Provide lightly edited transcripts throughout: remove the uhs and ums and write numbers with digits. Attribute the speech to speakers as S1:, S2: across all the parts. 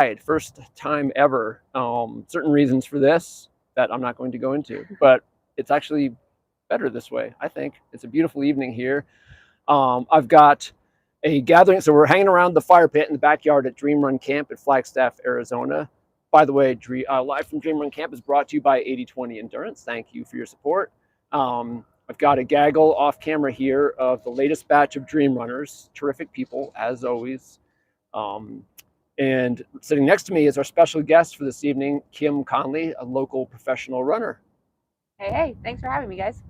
S1: right, first time ever. Certain reasons for this that I'm not going to go into, but it's actually better this way. I think it's a beautiful evening here. I've got a gathering, so we're hanging around the fire pit in the backyard at Dream Run Camp at Flagstaff, Arizona. By the way, Live from Dream Run Camp is brought to you by 80/20 Endurance. Thank you for your support. I've got a gaggle off camera here of the latest batch of Dream Runners. Terrific people, as always. Um, and sitting next to me is our special guest for this evening, Kim Conley, a local professional runner.
S2: Hey, thanks for having me, guys.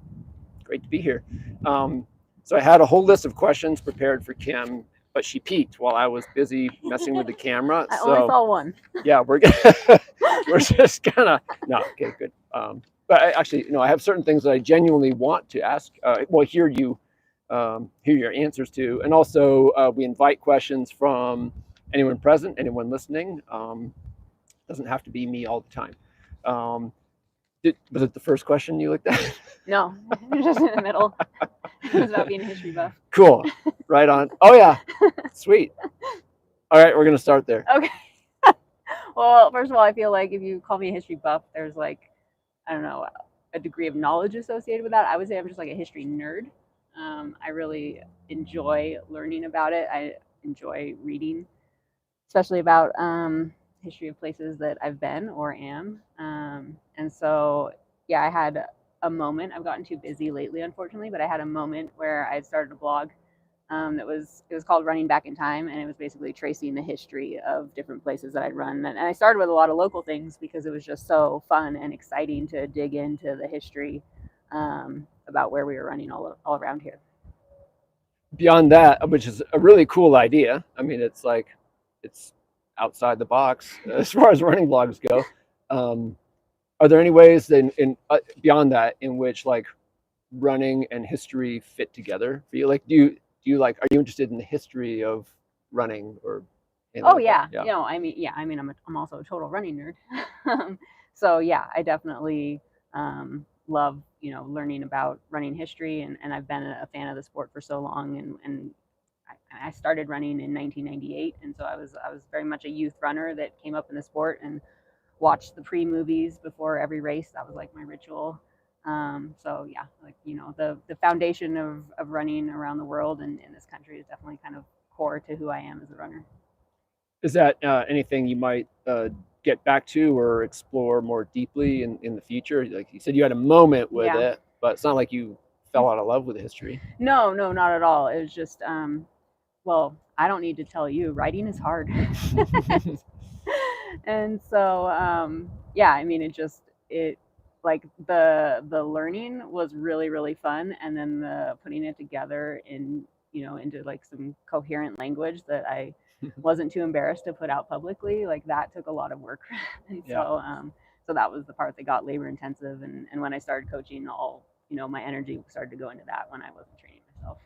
S1: Great to be here. So I had a whole list of questions prepared for Kim, but she peeked while I was busy messing with the camera.
S2: I only saw one.
S1: Yeah, we're just gonna no. Okay, good. But actually, I have certain things that I genuinely want to ask. Hear hear your answers to, and also we invite questions from anyone present, anyone listening. Doesn't have to be me all the time. Um, was it the first question you looked at?
S2: No, just in the middle. It was about being a history buff.
S1: Cool. Right on. Oh yeah. Sweet. All right, we're gonna start there.
S2: Okay. Well, first of all, I feel like if you call me a history buff, there's I don't know, a degree of knowledge associated with that. I would say I'm just like a history nerd. I really enjoy learning about it. I enjoy reading, especially about history of places that I've been or am. And so, yeah, I had a moment. I've gotten too busy lately, unfortunately, but I had a moment where I started a blog it was called Running Back in Time, and it was basically tracing the history of different places that I'd run. And I started with a lot of local things because it was just so fun and exciting to dig into the history about where we were running all around here.
S1: Beyond that, which is a really cool idea. I mean, it's outside the box as far as running blogs go. Are there any ways in beyond that in which running and history fit together for you? Like, do you are you interested in the history of running or?
S2: Oh yeah. I'm also a total running nerd. So yeah, I definitely love learning about running history, and I've been a fan of the sport for so long, and I started running in 1998, and so I was very much a youth runner that came up in the sport and watched the pre-movies before every race. That was like my ritual. So yeah, the foundation of running around the world and in this country is definitely kind of core to who I am as a runner.
S1: Is that anything you might get back to or explore more deeply in the future? Like you said, you had a moment with it, but it's not like you fell out of love with history.
S2: No, not at all. It was just, well, I don't need to tell you, writing is hard. And so, yeah, I mean, it like the learning was really fun, and then the putting it together into like some coherent language that I wasn't too embarrassed to put out publicly, like that took a lot of work. And so so that was the part that got labor intensive, and when I started coaching, all my energy started to go into that when I wasn't training myself.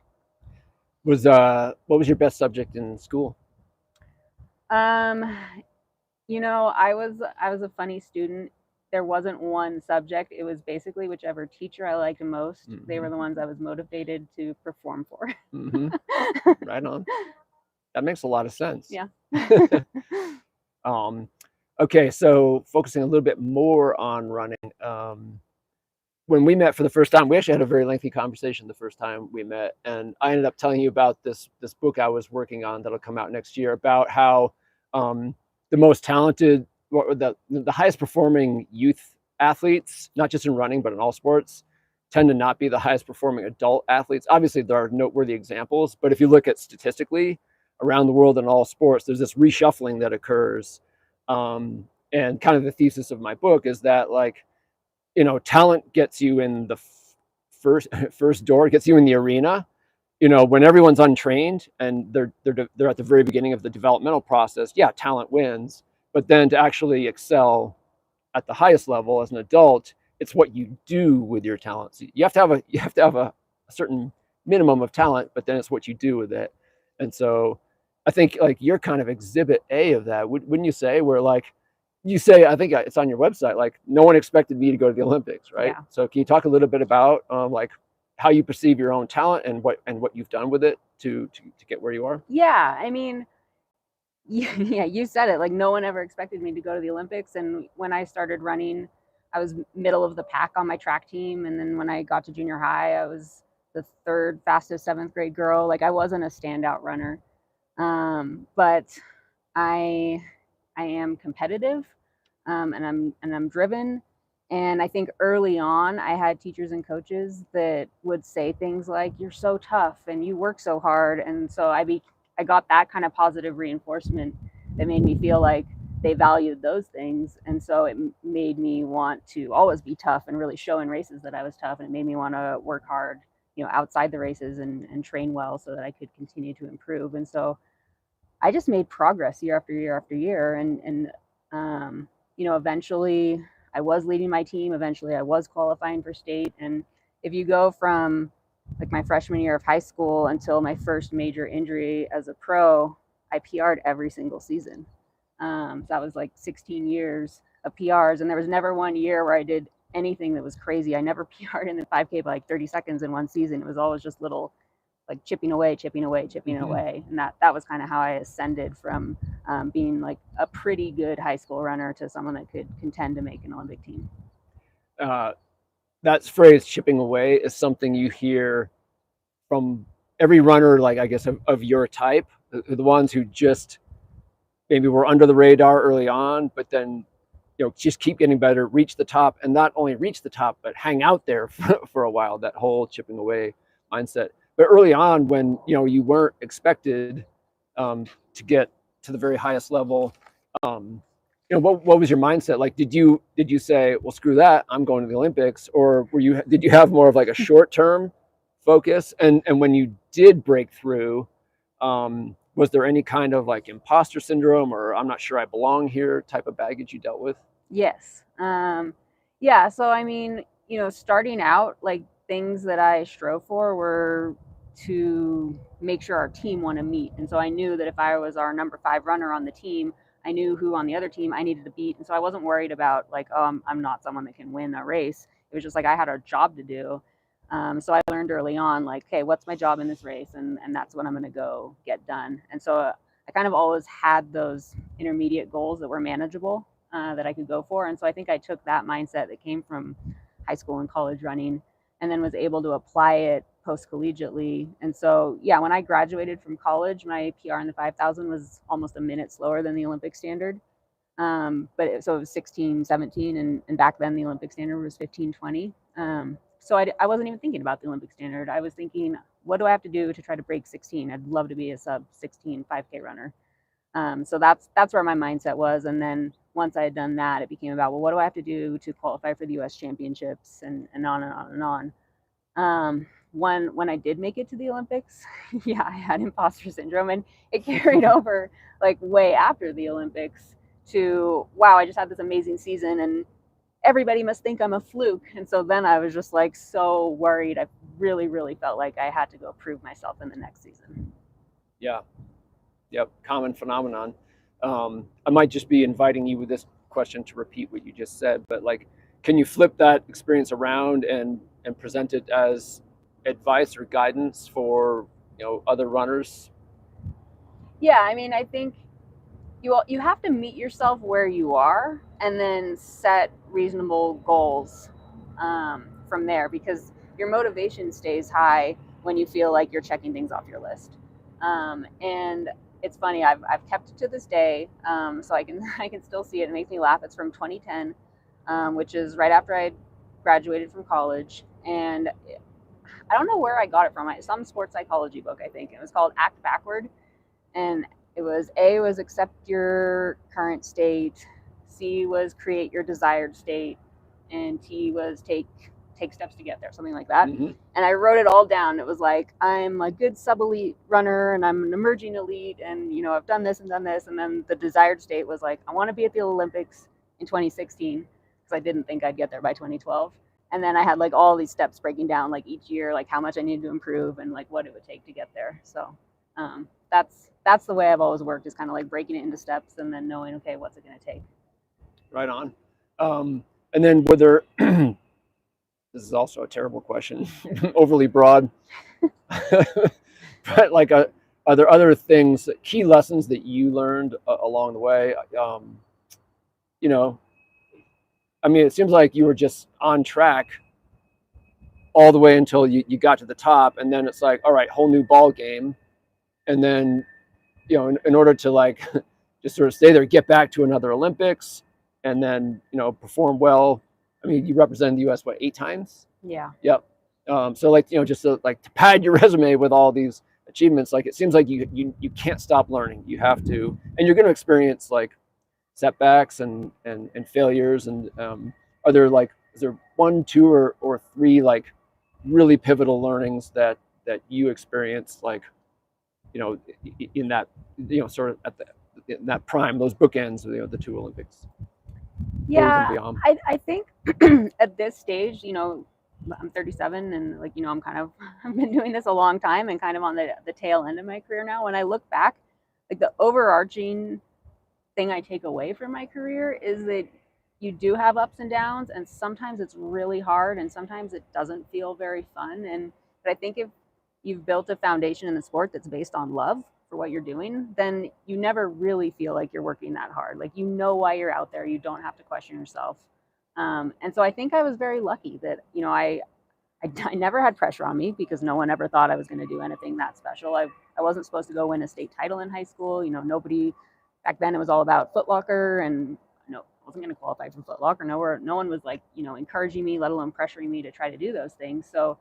S1: What was your best subject in school?
S2: um I was a funny student. There wasn't one subject. It was basically whichever teacher I liked most. Mm-hmm. They were the ones I was motivated to perform for.
S1: Mm-hmm. Right on. That makes a lot of sense.
S2: Yeah.
S1: Okay, so focusing a little bit more on running. When we met for the first time, we actually had a very lengthy conversation the first time we met, and I ended up telling you about this book I was working on that'll come out next year about how the most talented, the highest performing youth athletes, not just in running but in all sports, tend to not be the highest performing adult athletes. Obviously, there are noteworthy examples, but if you look at statistically around the world in all sports, there's this reshuffling that occurs. And kind of the thesis of my book is that talent gets you in the first door, gets you in the arena. When everyone's untrained and they're at the very beginning of the developmental process, yeah, talent wins. But then to actually excel at the highest level as an adult, it's what you do with your talents. You have to have a certain minimum of talent, but then it's what you do with it. And so I think you're kind of exhibit A of that, wouldn't you say? Where you say, I think it's on your website, no one expected me to go to the Olympics, right?
S2: Yeah.
S1: So can you talk a little bit about how you perceive your own talent and what you've done with it to get where you are?
S2: Yeah, I mean, Yeah, you said it. Like no one ever expected me to go to the Olympics, and when I started running, I was middle of the pack on my track team, and then when I got to junior high, I was the third fastest seventh grade girl. Like I wasn't a standout runner, but I I am competitive, and I'm driven. And I think early on, I had teachers and coaches that would say things like, "You're so tough and you work so hard," and so I got that kind of positive reinforcement that made me feel like they valued those things, and so it made me want to always be tough and really show in races that I was tough, and it made me want to work hard, outside the races and train well so that I could continue to improve. And so I just made progress year after year after year, and eventually I was leading my team. Eventually, I was qualifying for state. And if you go from like my freshman year of high school until my first major injury as a pro, I PR'd every single season. So that was like 16 years of PRs, and there was never one year where I did anything that was crazy. I never PR'd in the 5K by like 30 seconds in one season. It was always just little like chipping away, chipping away, chipping
S1: Mhm.
S2: away, and that was kind of how I ascended from being like a pretty good high school runner to someone that could contend to make an Olympic team.
S1: Uh, that phrase "chipping away" is something you hear from every runner, like I guess of your type, the ones who just maybe were under the radar early on, but then just keep getting better, reach the top, and not only reach the top, but hang out there for a while. That whole chipping away mindset. But early on, when you weren't expected to get to the very highest level, what was your mindset like? Did you say, well, screw that, I'm going to the Olympics, or did you have more of like a short term focus? And when you did break through, was there any kind of like imposter syndrome or I'm not sure I belong here type of baggage you dealt with?
S2: Yes. Yeah. So I mean, starting out, like things that I strove for were to make sure our team won a meet, and so I knew that if I was our number 5 runner on the team, I knew who on the other team I needed to beat, and so I wasn't worried about like, oh, I'm not someone that can win a race. It was just like I had a job to do. So I learned early on, like, hey, what's my job in this race, and that's what I'm going to go get done. And so I kind of always had those intermediate goals that were manageable, that I could go for. And so I think I took that mindset that came from high school and college running and then was able to apply it post collegiately. And so, yeah, when I graduated from college, my PR in the 5,000 was almost a minute slower than the Olympic standard. So it was 16:17, and back then the Olympic standard was 15:20. So I wasn't even thinking about the Olympic standard. I was thinking, what do I have to do to try to break 16? I'd love to be a sub 16 5K runner. So that's where my mindset was. And then once I had done that, it became about, well, what do I have to do to qualify for the U.S. championships, and on and on and on. When I did make it to the Olympics, yeah, I had imposter syndrome, and it carried over like way after the Olympics to, wow, I just had this amazing season, and everybody must think I'm a fluke. And so then I was just like so worried. I really, really felt like I had to go prove myself in the next season.
S1: Yeah. Yep. Common phenomenon. I might just be inviting you with this question to repeat what you just said, but like, can you flip that experience around and present it as advice or guidance for other runners?
S2: Yeah, I mean, I think you have to meet yourself where you are and then set reasonable goals, from there, because your motivation stays high when you feel like you're checking things off your list. And it's funny, I've kept it to this day, so I can I can still see it. It makes me laugh. It's from 2010, which is right after I graduated from college, and I don't know where I got it from. Some sports psychology book, I think. It was called Act Backward, and it was A was accept your current state, C was create your desired state, and T was take steps to get there, something like that.
S1: Mm-hmm.
S2: And I wrote it all down. It was like, I'm a good sub elite runner and I'm an emerging elite, and I've done this and done this. And then the desired state was like, I want to be at the Olympics in 2016, because I didn't think I'd get there by 2012. And then I had like all these steps breaking down like each year, like how much I needed to improve and like what it would take to get there. So that's the way I've always worked, is kind of like breaking it into steps and then knowing, okay, what's it going to take.
S1: Right on. And then were there, this is also a terrible question, overly broad, but like are there other things, key lessons that you learned along the way? You know, I mean, it seems like you were just on track all the way until you got to the top, and then it's like, all right, whole new ball game. And then, in order to like just sort of stay there, get back to another Olympics, and then perform well. I mean, you represented the U.S. what, 8 times?
S2: Yeah.
S1: Yep. So like just to pad your resume with all these achievements, like it seems like you can't stop learning. You have to, and you're going to experience like setbacks and failures. And are there like, is there one, two, or three like really pivotal learnings that you experienced, like in that sort of in that prime, those bookends, the two Olympics, or even
S2: Yeah,
S1: beyond?
S2: I think at this stage, I'm 37, and like, I'm kind of I've been doing this a long time and kind of on the tail end of my career now. When I look back, like the overarching thing I take away from my career is that you do have ups and downs, and sometimes it's really hard, and sometimes it doesn't feel very fun. But I think if you've built a foundation in the sport that's based on love for what you're doing, then you never really feel like you're working that hard. Like, why you're out there, you don't have to question yourself. And so I think I was very lucky that I never had pressure on me, because no one ever thought I was going to do anything that special. I wasn't supposed to go win a state title in high school. Nobody back then, it was all about Foot Locker, and no, I wasn't going to qualify for Foot Locker. No one was like, encouraging me, let alone pressuring me to try to do those things. So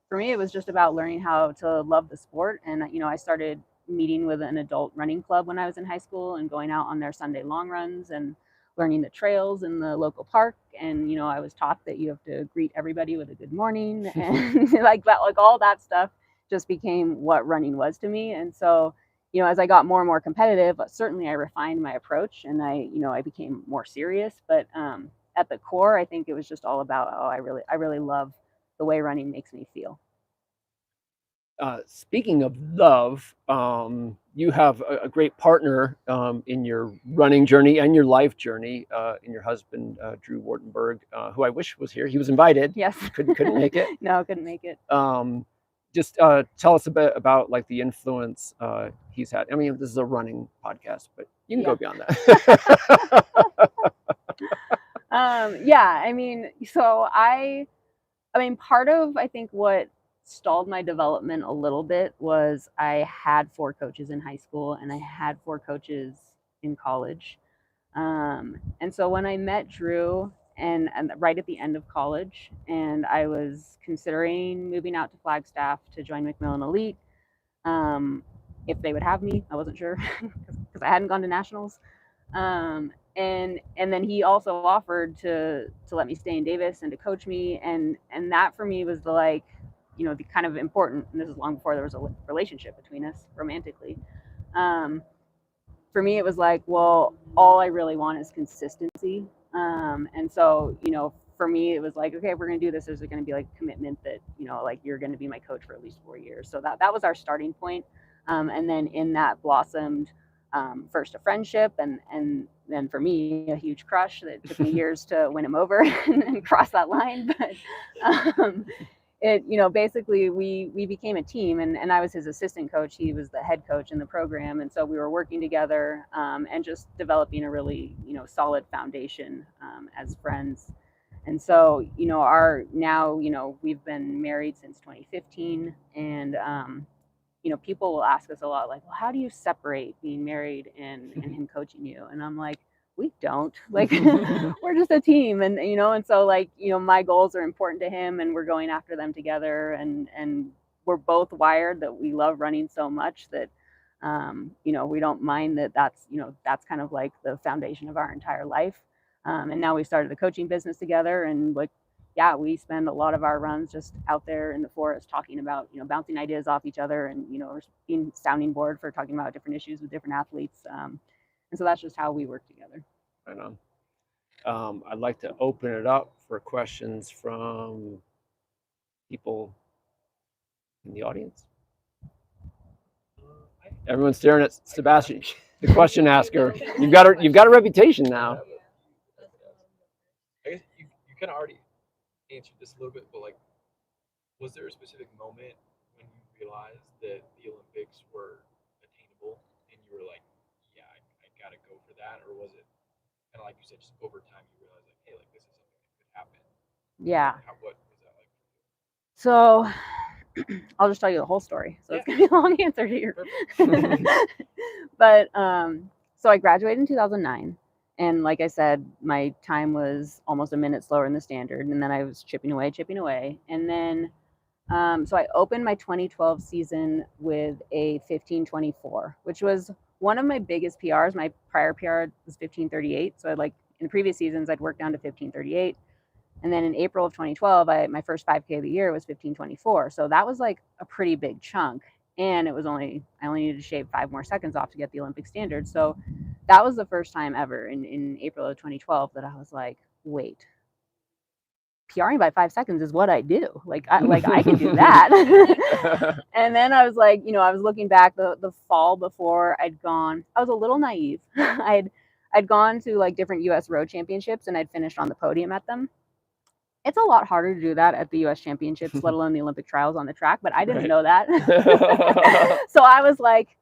S2: for me, it was just about learning how to love the sport. And, I started meeting with an adult running club when I was in high school and going out on their Sunday long runs and learning the trails in the local park. And I was taught that you have to greet everybody with a good morning, and like that, like all that stuff just became what running was to me. And so as I got more and more competitive, certainly I refined my approach, and I became more serious. But at the core, I think it was just all about, I really love the way running makes me feel.
S1: Speaking of love, you have a great partner in your running journey and your life journey, in your husband, Drew Wartenberg, who I wish was here. He was invited.
S2: Yes.
S1: Couldn't make it.
S2: No, couldn't make it.
S1: Just tell us a bit about like the influence he's had. I mean, this is a running podcast, but you can go beyond that.
S2: Yeah, I mean, part of, I think, what stalled my development a little bit was I had 4 coaches in high school, and I had 4 coaches in college. And so when I met Drew, and right at the end of college, and I was considering moving out to Flagstaff to join Macmillan Elite, um, if they would have me, I wasn't sure, because I hadn't gone to nationals. And then he also offered to let me stay in Davis and to coach me, and that for me was the, like, the kind of important, and this is long before there was a relationship between us romantically. um, for me, it was like, well, all I really want is consistency. And so, for me, it was like, okay, if we're going to do this, there's going to be like commitment that, like, you're going to be my coach for at least 4 years. So that was our starting point. And then in that blossomed, first a friendship, and then for me, a huge crush that took me years to win him over and cross that line. But it, basically we became a team, and I was his assistant coach. He was the head coach in the program. And so we were working together, and just developing a really, solid foundation, as friends. And so, we've been married since 2015. And, people will ask us a lot, like, well, how do you separate being married and him coaching you? And I'm like, we don't, like, we're just a team. And so, like, my goals are important to him, and we're going after them together. And we're both wired that we love running so much that, we don't mind that that's kind of like the foundation of our entire life. And now we started the coaching business together, and, like, yeah, we spend a lot of our runs just out there in the forest talking about, bouncing ideas off each other, and, being sounding board for talking about different issues with different athletes. And so that's just how we work together.
S1: Right on. I'd like to open it up for questions from people in the audience. Everyone's staring at Sebastian, the question asker. You've got a reputation now.
S3: I guess you kind of already answered this a little bit, but like, was there a specific moment when you realized that the Olympics were that, or was it kind of like you said, just over time you realize like, hey, like this is something that could happen?
S2: Yeah.
S3: What was that like?
S2: So I'll just tell you the whole story. So it's gonna be a long answer here. But so I graduated in 2009, and like I said, my time was almost a minute slower in the standard, and then I was chipping away, and then so I opened my 2012 season with a 15:24, which was one of my biggest PRs. My prior PR was 15:38, so like in the previous seasons I'd worked down to 15:38. And then in April of 2012, my first 5K of the year was 15:24. So that was like a pretty big chunk. And I only needed to shave 5 more seconds off to get the Olympic standard. So that was the first time ever in April of 2012 that I was like, wait, PRing by 5 seconds is what I do. Like I can do that. And then I was like, I was looking back the fall before I was a little naive. I'd gone to like different US road championships and I'd finished on the podium at them. It's a lot harder to do that at the US championships, let alone the Olympic trials on the track, but I didn't know that. So I was like,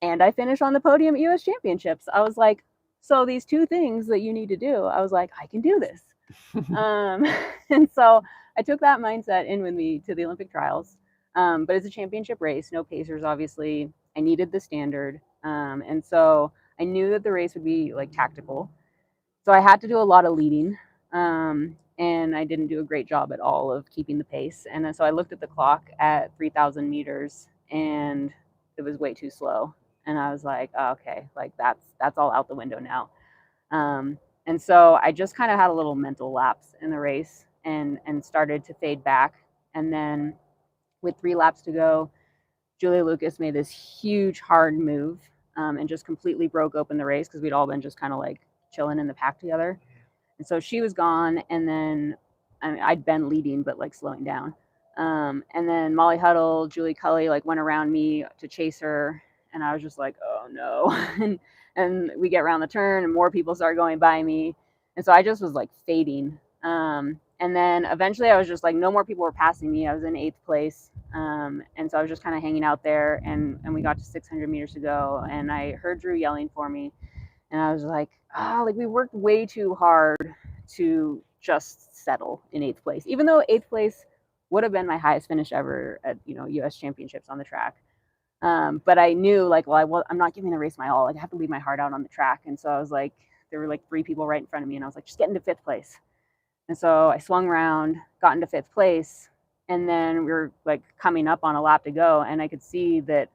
S2: and I finished on the podium at US championships. I was like, so these two things that you need to do, I was like, I can do this. And so I took that mindset in with me to the Olympic trials. But it's a championship race, no pacers, obviously. I needed the standard. And so I knew that the race would be like tactical. So I had to do a lot of leading. And I didn't do a great job at all of keeping the pace. And so I looked at the clock at 3,000 meters and it was way too slow. And I was like, oh, okay, like that's all out the window now. And so I just kind of had a little mental lapse in the race and started to fade back. And then with 3 laps to go, Julia Lucas made this huge hard move and just completely broke open the race because we'd all been just kind of like chilling in the pack together. And so she was gone, and then I'd been leading, but like slowing down. And then Molly Huddle, Julie Cully, like went around me to chase her, and I was just like, oh no. and we get around the turn, and more people start going by me, and so I just was like fading. And then eventually, I was just like, no more people were passing me. I was in 8th place, and so I was just kind of hanging out there, and we got to 600 meters to go, and I heard Drew yelling for me. And I was like, like we worked way too hard to just settle in 8th place, even though 8th place would have been my highest finish ever at, US championships on the track. But I knew like, well, I'm not giving the race my all. Like I have to leave my heart out on the track. And so I was like, there were like 3 people right in front of me and I was like, just get into 5th place. And so I swung around, got into 5th place. And then we were like coming up on a lap to go. And I could see that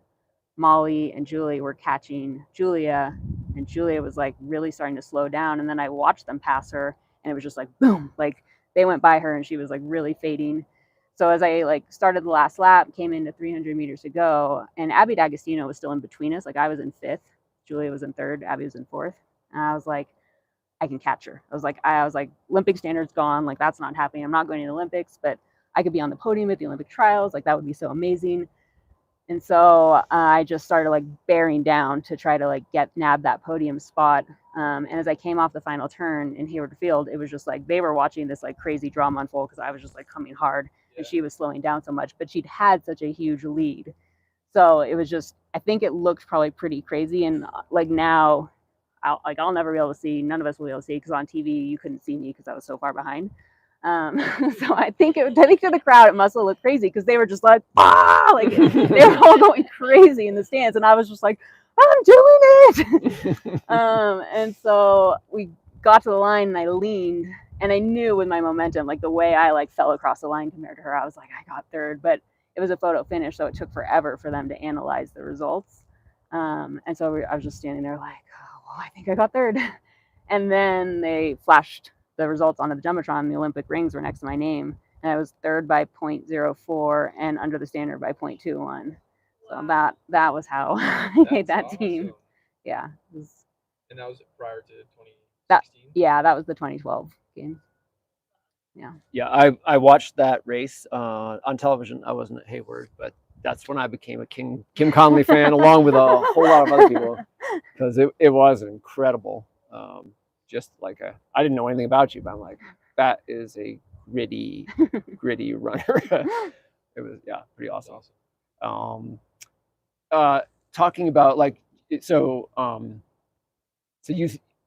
S2: Molly and Julie were catching Julia, and Julia was like really starting to slow down. And then I watched them pass her, and it was just like boom, like they went by her, and she was like really fading. So as I like started the last lap, came into 300 meters to go, and Abby D'Agostino was still in between us. Like I was in 5th, Julia was in 3rd, Abby was in 4th, and I was like, I can catch her. I was like, Olympic standard's gone. Like that's not happening. I'm not going to the Olympics, but I could be on the podium at the Olympic trials. Like that would be so amazing. And so I just started like bearing down to try to like nab that podium spot. And as I came off the final turn in Hayward Field, it was just like they were watching this like crazy drama unfold because I was just like coming hard and she was slowing down so much, but she'd had such a huge lead. So it was just, I think it looked probably pretty crazy. And like now, I'll never be able to see, none of us will be able to see because on TV you couldn't see me because I was so far behind. So I think to the crowd it must have looked crazy because they were just like, like they were all going crazy in the stands, and I was just like, I'm doing it. And so we got to the line, and I leaned, and I knew with my momentum, like the way I like fell across the line compared to her, I was like, I got 3rd, but it was a photo finish, so it took forever for them to analyze the results. And so I was just standing there like, oh, well, I think I got 3rd. And then they flashed the results onto the Jumbotron. The Olympic rings were next to my name, and I was 3rd by 0.04 and under the standard by 0.21. So that was how I made that team. Yeah.
S3: And that was prior to 2016?
S2: That was the 2012 game. Yeah.
S1: Yeah, I watched that race on television. I wasn't at Hayward, but that's when I became a Kim Conley fan, along with a whole lot of other people, because it was incredible. Just like I didn't know anything about you, but I'm like, that is a gritty runner. It was pretty awesome. Talking about like so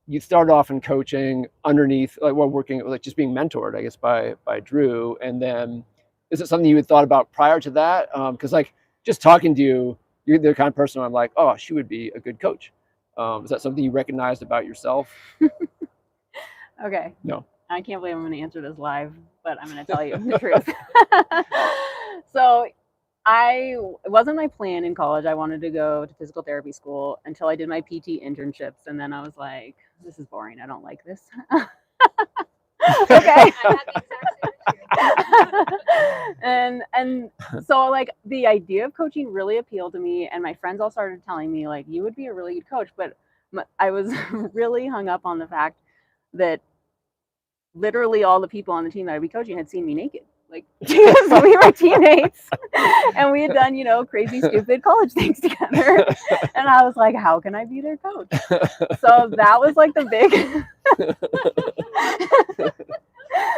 S1: you started off in coaching underneath, like, well, working, like, just being mentored, I guess, by Drew, and then is it something you had thought about prior to that? Because like just talking to you, you're the kind of person I'm like, oh, she would be a good coach. Is that something you recognized about yourself?
S2: Okay.
S1: No.
S2: I can't believe I'm going to answer this live, but I'm going to tell you the truth. So it wasn't my plan in college. I wanted to go to physical therapy school until I did my PT internships. And then I was like, this is boring. I don't like this. Okay. and so like the idea of coaching really appealed to me, and my friends all started telling me like, you would be a really good coach. But I was really hung up on the fact that literally all the people on the team that I'd be coaching had seen me naked. Like, because we were teammates and we had done, crazy, stupid college things together. And I was like, how can I be their coach? So that was like the big,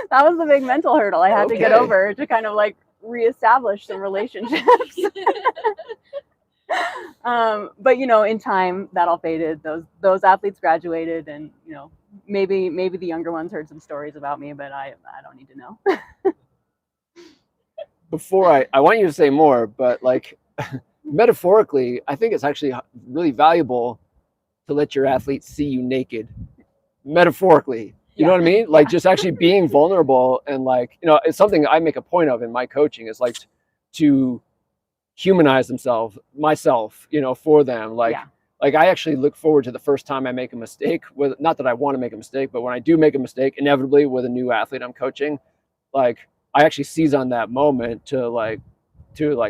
S2: that was the big mental hurdle I had to get over to kind of like reestablish some relationships. But in time that all faded. Those athletes graduated, and maybe the younger ones heard some stories about me, but I don't need to know.
S1: Before I want you to say more, but like metaphorically, I think it's actually really valuable to let your athletes see you naked. Metaphorically, you know what I mean? Like just actually being vulnerable, and like, it's something I make a point of in my coaching, is like to humanize myself, for them. Like I actually look forward to the first time I make a mistake, with, not that I want to make a mistake, but when I do make a mistake, inevitably with a new athlete I'm coaching, like I actually seize on that moment to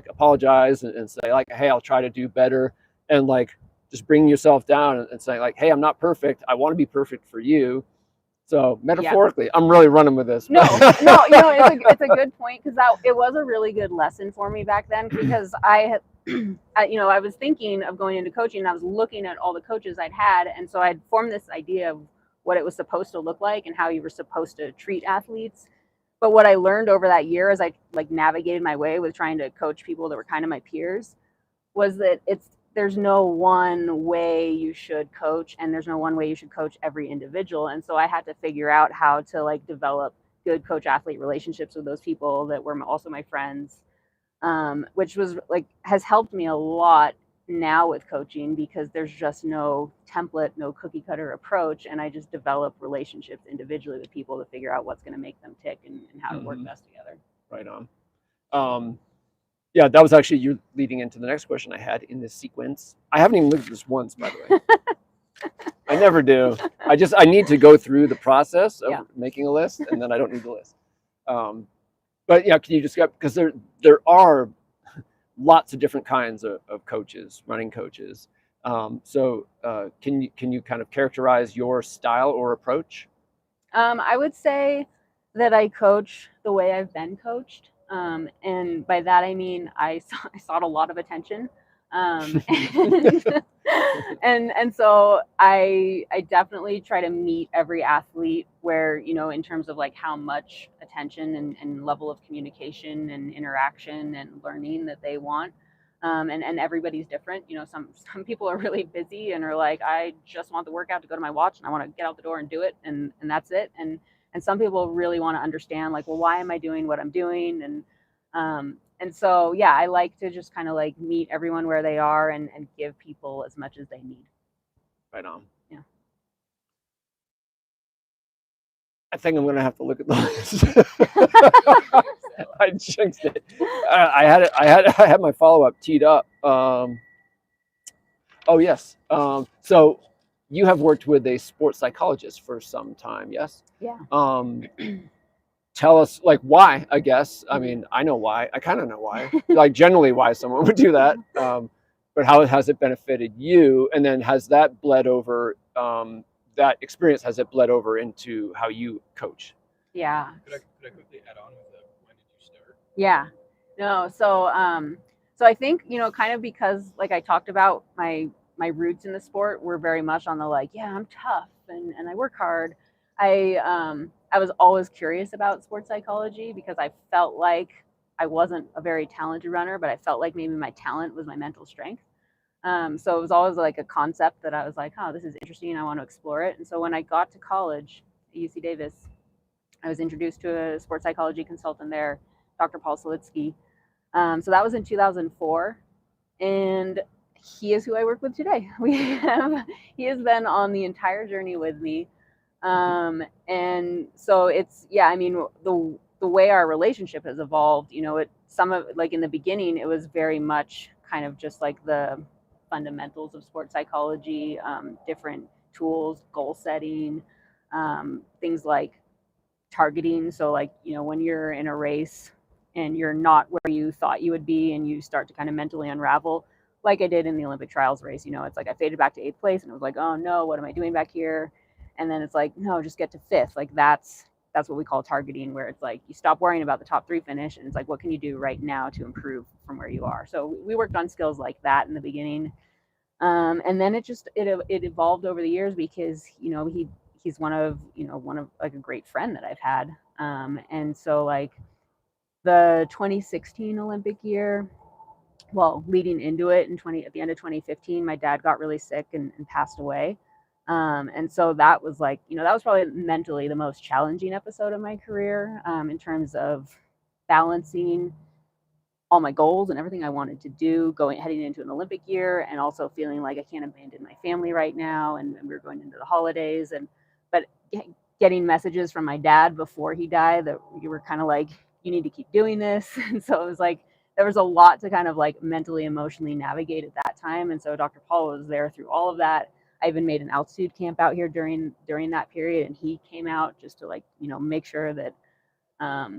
S1: apologize and say like, hey, I'll try to do better, and like just bringing yourself down and saying like, hey, I'm not perfect. I want to be perfect for you. So metaphorically, I'm really running with this.
S2: No, it's a good point, because it was a really good lesson for me back then, because I was thinking of going into coaching, and I was looking at all the coaches I'd had, and so I'd formed this idea of what it was supposed to look like and how you were supposed to treat athletes. But what I learned over that year, as I like navigated my way with trying to coach people that were kind of my peers, was that there's no one way you should coach, and there's no one way you should coach every individual. And so I had to figure out how to like develop good coach athlete relationships with those people that were also my friends, which was like has helped me a lot now with coaching, because there's just no template, no cookie cutter approach, and I just develop relationships individually with people to figure out what's going to make them tick and how to work best together.
S1: Right on. Yeah, that was actually you leading into the next question I had in this sequence. I haven't even looked at this once, by the way. I never do. I need to go through the process of making a list, and then I don't need the list. But yeah, can you describe, because there are lots of different kinds of coaches, running coaches. So can you kind of characterize your style or approach?
S2: I would say that I coach the way I've been coached. And by that, I mean, I sought a lot of attention. And so I definitely try to meet every athlete where, in terms of like how much attention and level of communication and interaction and learning that they want. And everybody's different. Some people are really busy and are like, I just want the workout to go to my watch, and I want to get out the door and do it. And that's it. And some people really want to understand like, well, why am I doing what I'm doing? And so, yeah, I like to just kind of like meet everyone where they are and give people as much as they need.
S1: Right on.
S2: Yeah.
S1: I think I'm going to have to look at the list. I jinxed it. I had my follow-up teed up. Oh yes. So you have worked with a sports psychologist for some time, yes?
S2: Yeah.
S1: Tell us like why, I guess. I mean, I know why. I kind of know why. Like generally why someone would do that. But how has it benefited you? And then has that bled over, that experience, has it bled over into how you coach?
S2: Yeah.
S3: Could I quickly add on with when did you start?
S2: Yeah. No, so I think, kind of because like I talked about my roots in the sport were very much on the like, yeah, I'm tough and I work hard. I was always curious about sports psychology, because I felt like I wasn't a very talented runner, but I felt like maybe my talent was my mental strength. So it was always like a concept that I was like, oh, this is interesting. I want to explore it. And so when I got to college at UC Davis, I was introduced to a sports psychology consultant there, Dr. Paul Solitsky. So that was in 2004. And he is who I work with today. He has been on the entire journey with me. And so it's, yeah, I mean, the way our relationship has evolved, some of like in the beginning, it was very much kind of just like the fundamentals of sports psychology, different tools, goal setting, things like targeting. So like, when you're in a race and you're not where you thought you would be and you start to kind of mentally unravel, like I did in the Olympic trials race, it's like I faded back to 8th place and it was like, oh no, what am I doing back here? And then it's like, no, just get to 5th. Like that's what we call targeting, where it's like you stop worrying about the top 3 finish and it's like, what can you do right now to improve from where you are? So we worked on skills like that in the beginning. And then it evolved over the years because he's one of like a great friend that I've had. And so like the 2016 Olympic year, well, leading into it at the end of 2015, my dad got really sick and passed away. And so that was like, that was probably mentally the most challenging episode of my career, in terms of balancing all my goals and everything I wanted to do heading into an Olympic year, and also feeling like I can't abandon my family right now. And we were going into the holidays, but getting messages from my dad before he died that you were kind of like, you need to keep doing this. And so it was like, there was a lot to kind of like mentally, emotionally navigate at that time. And so Dr. Paul was there through all of that. I even made an altitude camp out here during that period, and he came out just to like, make sure that, I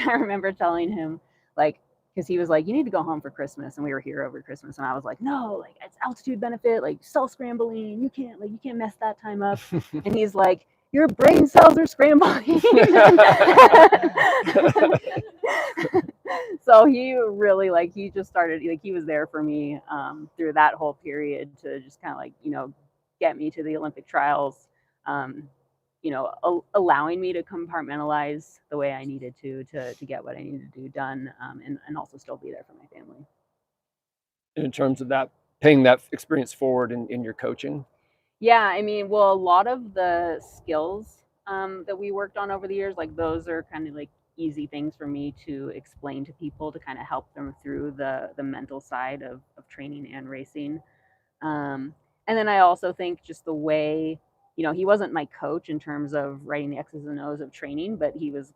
S2: remember telling him, like, because he was like, you need to go home for Christmas, and we were here over Christmas, and I was like, no, like it's altitude benefit, like cell scrambling, you can't mess that time up. And he's like, your brain cells are scrambling. So he really, like, he just started, like, he was there for me through that whole period to just kind of like, get me to the Olympic trials, allowing me to compartmentalize the way I needed to get what I needed to do done, and also still be there for my family.
S1: In terms of that, paying that experience forward in your coaching?
S2: Yeah, I mean, well, a lot of the skills that we worked on over the years, like those are kind of like easy things for me to explain to people to kind of help them through the mental side of training and racing. And then I also think just the way, he wasn't my coach in terms of writing the X's and O's of training, but he's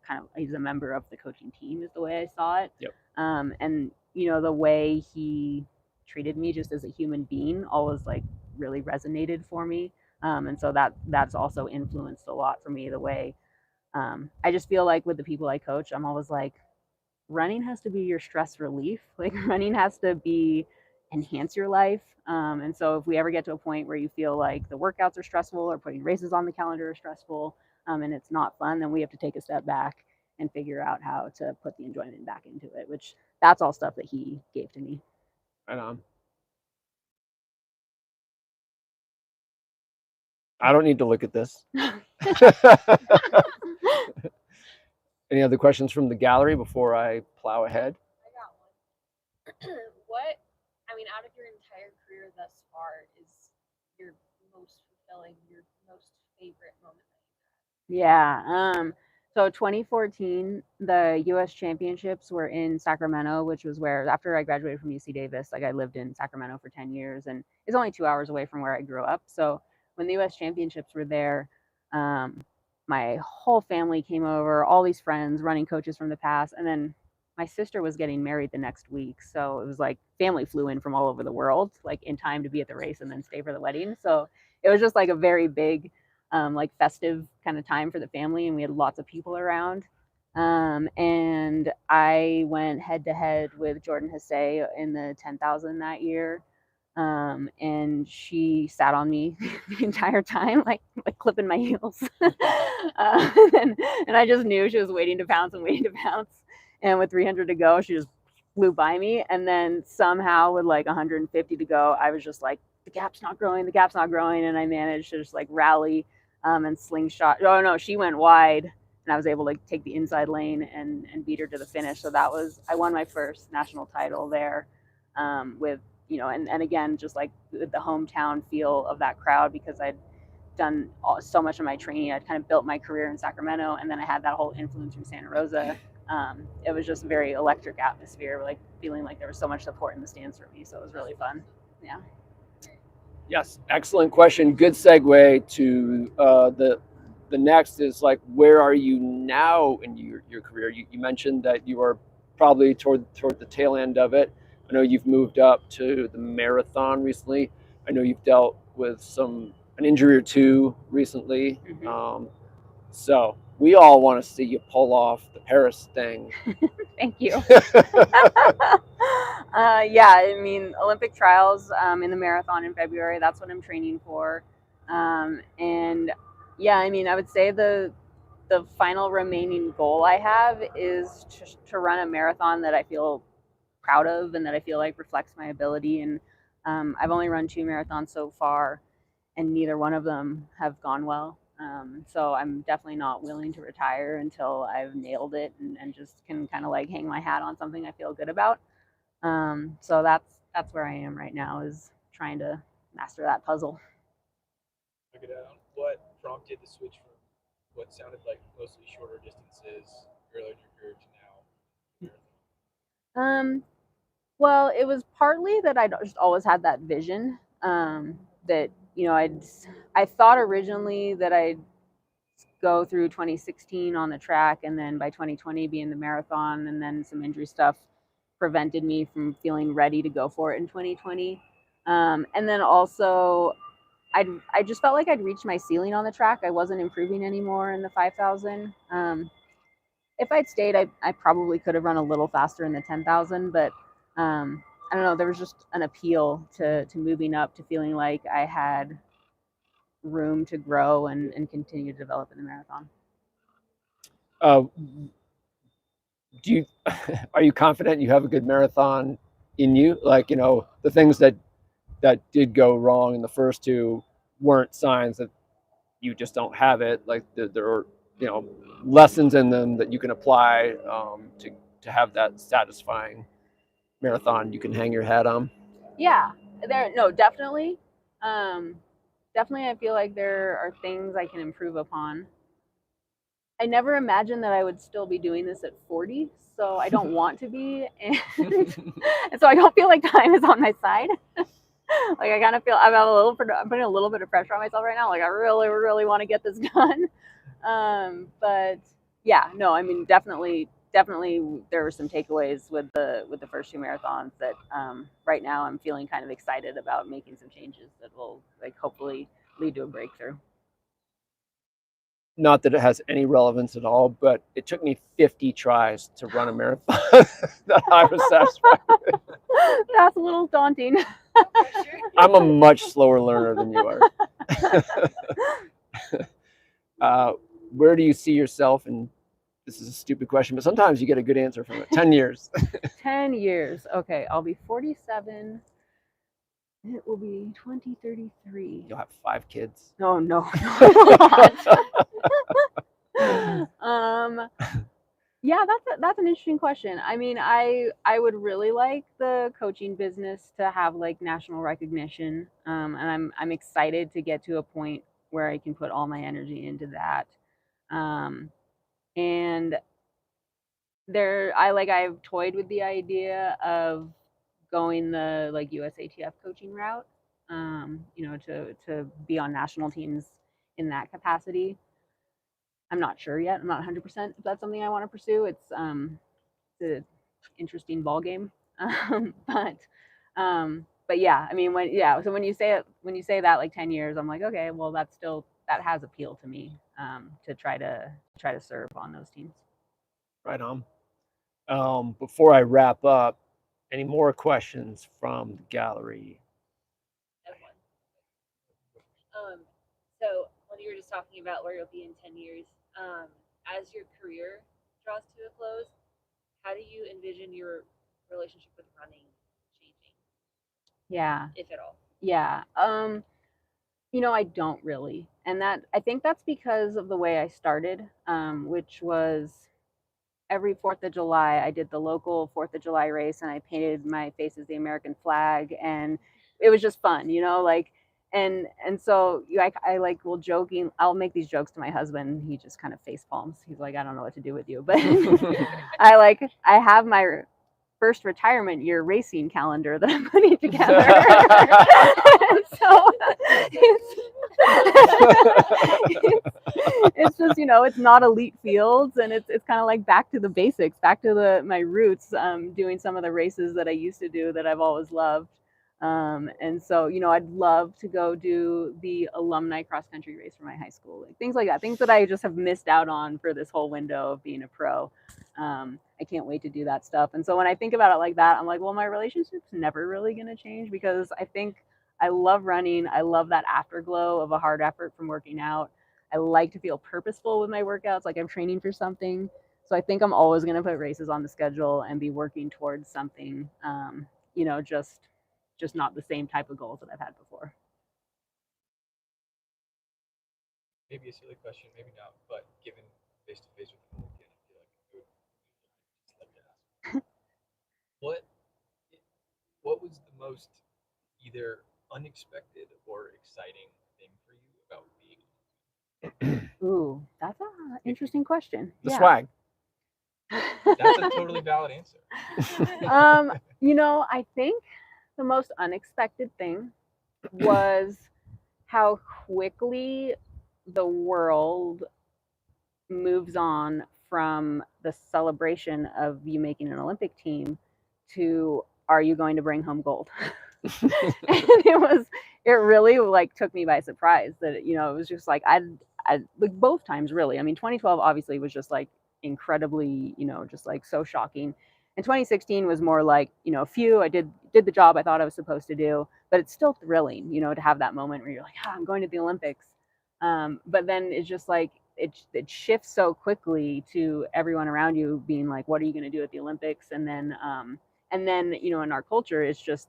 S2: a member of the coaching team is the way I saw it.
S1: Yep.
S2: And, the way he treated me just as a human being always like really resonated for me. And so that's also influenced a lot for me, the way, I just feel like with the people I coach, I'm always like, running has to be your stress relief. Like running has to enhance your life. And so if we ever get to a point where you feel like the workouts are stressful or putting races on the calendar are stressful, and it's not fun, then we have to take a step back and figure out how to put the enjoyment back into it, which that's all stuff that he gave to me.
S1: Right on. I don't need to look at this. Any other questions from the gallery before I plow ahead?
S4: I got one. Out of your entire career thus far, is your most fulfilling, your most favorite moment that you've had?
S2: Yeah. So 2014, the U.S. Championships were in Sacramento, which was where, after I graduated from UC Davis, like I lived in Sacramento for 10 years, and it's only 2 hours away from where I grew up. So when the U.S. Championships were there, my whole family came over, all these friends, running coaches from the past, and then my sister was getting married the next week. So it was like family flew in from all over the world, like in time to be at the race and then stay for the wedding. So it was just like a very big, like festive kind of time for the family, and we had lots of people around. And I went head to head with Jordan Hasay in the 10,000 that year. And she sat on me the entire time, like clipping my heels. And I just knew she was waiting to pounce and waiting to pounce. And with 300 to go, she just flew by me. And then somehow with like 150 to go, I was just like, the gap's not growing. And I managed to just like rally and slingshot. Oh no, she went wide, and I was able to take the inside lane and beat her to the finish. So I won my first national title there, with you know, and again, just like the hometown feel of that crowd, because I'd done so much of my training. I'd kind of built my career in Sacramento, and then I had that whole influence from Santa Rosa. It was just a very electric atmosphere, like feeling like there was so much support in the stands for me. So it was really fun. Yeah.
S1: Yes, excellent question. Good segue to the next is like, where are you now in your career? You mentioned that you are probably toward the tail end of it. I know you've moved up to the marathon recently. I know you've dealt with an injury or two recently.
S2: Mm-hmm.
S1: So we all want to see you pull off the Paris thing.
S2: Thank you. Yeah, I mean, Olympic trials in the marathon in February, that's what I'm training for. And yeah, I mean, I would say the final remaining goal I have is to run a marathon that I feel proud of and that I feel like reflects my ability. And I've only run 2 marathons so far, and neither one of them have gone well. So I'm definitely not willing to retire until I've nailed it and just can kind of like hang my hat on something I feel good about. So that's where I am right now, is trying to master that puzzle.
S3: What prompted the switch from what sounded like mostly shorter distances earlier in your career to now marathon?
S2: Um, well, it was partly that I just always had that vision. That you know, I thought originally that I'd go through 2016 on the track, and then by 2020 be in the marathon, and then some injury stuff prevented me from feeling ready to go for it in 2020. And then also I just felt like I'd reached my ceiling on the track. I wasn't improving anymore in the 5,000. If I'd stayed, I probably could have run a little faster in the 10,000, but I don't know. There was just an appeal to moving up, to feeling like I had room to grow and continue to develop in the marathon.
S1: Uh, are you confident you have a good marathon in you? Like, you know, the things that did go wrong in the first two weren't signs that you just don't have it. Like there are, you know, lessons in them that you can apply to have that satisfying marathon you can hang your hat on.
S2: Yeah, definitely. Um, Definitely, I feel like there are things I can improve upon. I never imagined that I would still be doing this at 40, so I don't want to be, and, and so I don't feel like time is on my side. Like I kind of feel I'm putting a little bit of pressure on myself right now. Like I really, really want to get this done. But yeah, no, I mean, definitely, there were some takeaways with the first 2 marathons that right now I'm feeling kind of excited about making some changes that will like hopefully lead to a breakthrough.
S1: Not that it has any relevance at all, but it took me 50 tries to run a marathon that I was satisfied with.
S2: That's a little daunting.
S1: I'm a much slower learner than you are. Where do you see yourself? And this is a stupid question, but sometimes you get a good answer from it. 10 years.
S2: 10 years. Okay, I'll be 47. It will be 2033.
S1: You'll have 5 kids.
S2: Oh no. Yeah, that's an interesting question. I mean, I would really like the coaching business to have like national recognition, and I'm excited to get to a point where I can put all my energy into that. Um, and I've toyed with the idea of going the like USATF coaching route, you know, to be on national teams in that capacity. I'm not sure yet. I'm not 100% if that's something I want to pursue. It's an interesting ball game, but yeah, I mean so when you say that like 10 years, I'm like, okay, well that has appeal to me, to try to serve on those teams.
S1: Right on. Before I wrap up, any more questions from the gallery?
S4: So when you were just talking about where you'll be in 10 years, as your career draws to a close, how do you envision your relationship with running changing,
S2: Yeah.
S4: if at all?
S2: Yeah. You know, I don't really. And I think that's because of the way I started, which was every 4th of July, I did the local 4th of July race and I painted my face as the American flag. And it was just fun, like, and so I like will joking, I'll make these jokes to my husband. He just kind of face palms. He's like, I don't know what to do with you. But I have my first retirement year racing calendar that I'm putting together. And so it's just, it's not elite fields, and it's kind of like back to the basics, back to my roots, doing some of the races that I used to do that I've always loved. And so, I'd love to go do the alumni cross country race for my high school, like things like that, things that I just have missed out on for this whole window of being a pro. I can't wait to do that stuff. And so when I think about it like that, I'm like, well, my relationship's never really going to change, because I think I love running. I love that afterglow of a hard effort from working out. I like to feel purposeful with my workouts, like I'm training for something. So I think I'm always going to put races on the schedule and be working towards something, just not the same type of goals that I've had before.
S3: Maybe a silly question, maybe not, but given face to face with them again, I feel like it would just like to ask. What was the most either unexpected or exciting thing for you about being?
S2: Ooh, that's an interesting question.
S1: The swag.
S3: That's a totally valid answer.
S2: I think the most unexpected thing was how quickly the world moves on from the celebration of you making an Olympic team to, are you going to bring home gold? And it really like took me by surprise that, it was just like, I like both times really. I mean, 2012 obviously was just like incredibly, just like so shocking. And 2016 was more like, I did the job I thought I was supposed to do, but it's still thrilling, to have that moment where you're like, I'm going to the Olympics. But then it's just like, it shifts so quickly to everyone around you being like, what are you going to do at the Olympics? And then, in our culture, it's just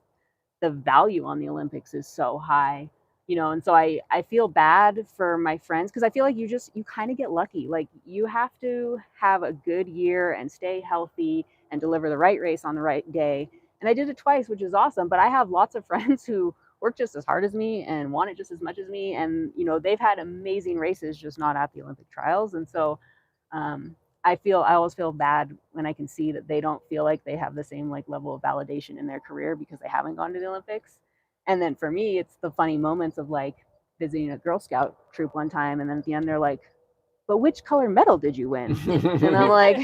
S2: the value on the Olympics is so high, and so I feel bad for my friends, because I feel like you kind of get lucky. Like, you have to have a good year and stay healthy and deliver the right race on the right day. And I did it twice, which is awesome. But I have lots of friends who work just as hard as me and want it just as much as me. And, they've had amazing races, just not at the Olympic trials. And so um, I always feel bad when I can see that they don't feel like they have the same like level of validation in their career because they haven't gone to the Olympics. And then for me, it's the funny moments of like visiting a Girl Scout troop one time, and then at the end they're like, "But which color medal did you win?" And I'm like,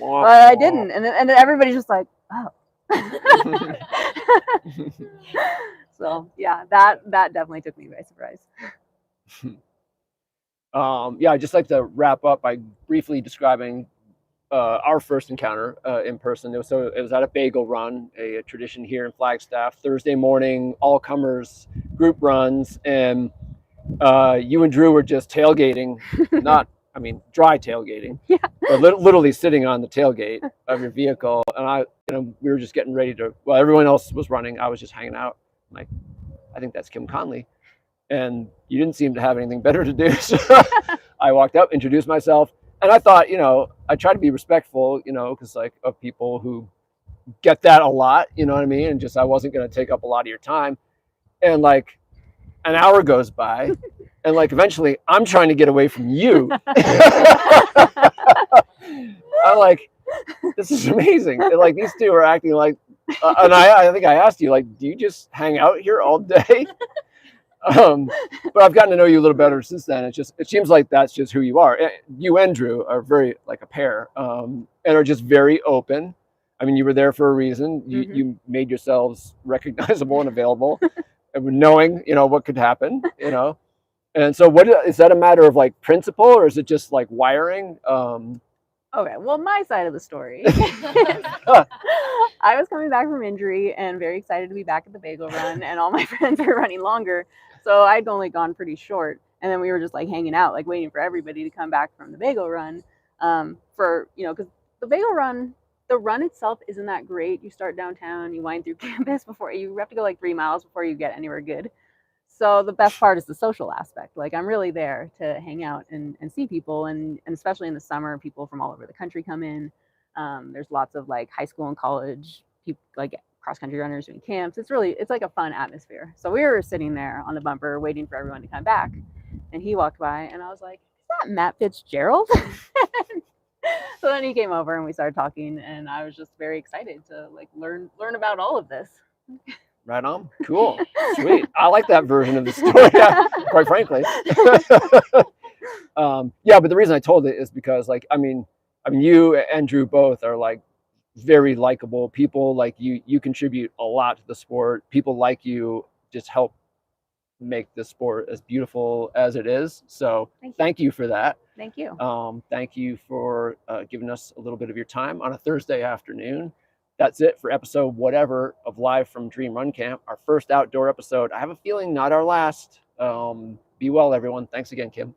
S2: "Well, I didn't." And then everybody's just like, "Oh." So yeah, that definitely took me by surprise.
S1: I'd just like to wrap up by briefly describing our first encounter in person. It was at a bagel run, a tradition here in Flagstaff. Thursday morning, all comers group runs, and you and Drew were just tailgating, dry tailgating,
S2: Yeah.
S1: but literally sitting on the tailgate of your vehicle. And we were just getting ready to. Well, everyone else was running. I was just hanging out. Like, I think that's Kim Conley. And you didn't seem to have anything better to do. So I walked up, introduced myself, and I thought, I try to be respectful, because like of people who get that a lot, you know what I mean? And just, I wasn't going to take up a lot of your time. And like an hour goes by, and like eventually I'm trying to get away from you. I'm like, this is amazing. And like these two are acting like, and I think I asked you, like, do you just hang out here all day? But I've gotten to know you a little better since then. It seems like that's just who you are. You and Drew are very like a pair, and are just very open. I mean, you were there for a reason. You made yourselves recognizable and available, and knowing what could happen. And so, what is that a matter of like principle, or is it just like wiring?
S2: Okay, well, my side of the story. I was coming back from injury and very excited to be back at the bagel run, and all my friends are running longer. So I'd only gone pretty short. And then we were just like hanging out, like waiting for everybody to come back from the bagel run. Because the bagel run, the run itself isn't that great. You start downtown, you wind through campus before you have to go like 3 miles before you get anywhere good. So the best part is the social aspect. Like, I'm really there to hang out and see people. And especially in the summer, people from all over the country come in. There's lots of like high school and college people, like cross country runners doing camps. It's like a fun atmosphere. So we were sitting there on the bumper waiting for everyone to come back, and he walked by, and I was like, "Is that Matt Fitzgerald?" So then he came over and we started talking, and I was just very excited to like learn about all of this.
S1: Right on. Cool. Sweet. I like that version of the story, quite frankly. Yeah, but the reason I told it is because, like, I mean, you and Drew both are like very likable people. Like, you contribute a lot to the sport. People like you just help make the sport as beautiful as it is. So thank you for that.
S2: Thank you.
S1: Thank you for giving us a little bit of your time on a Thursday afternoon. That's it for episode whatever of Live from Dream Run Camp, our first outdoor episode. I have a feeling not our last. Be well, everyone. Thanks again, Kim.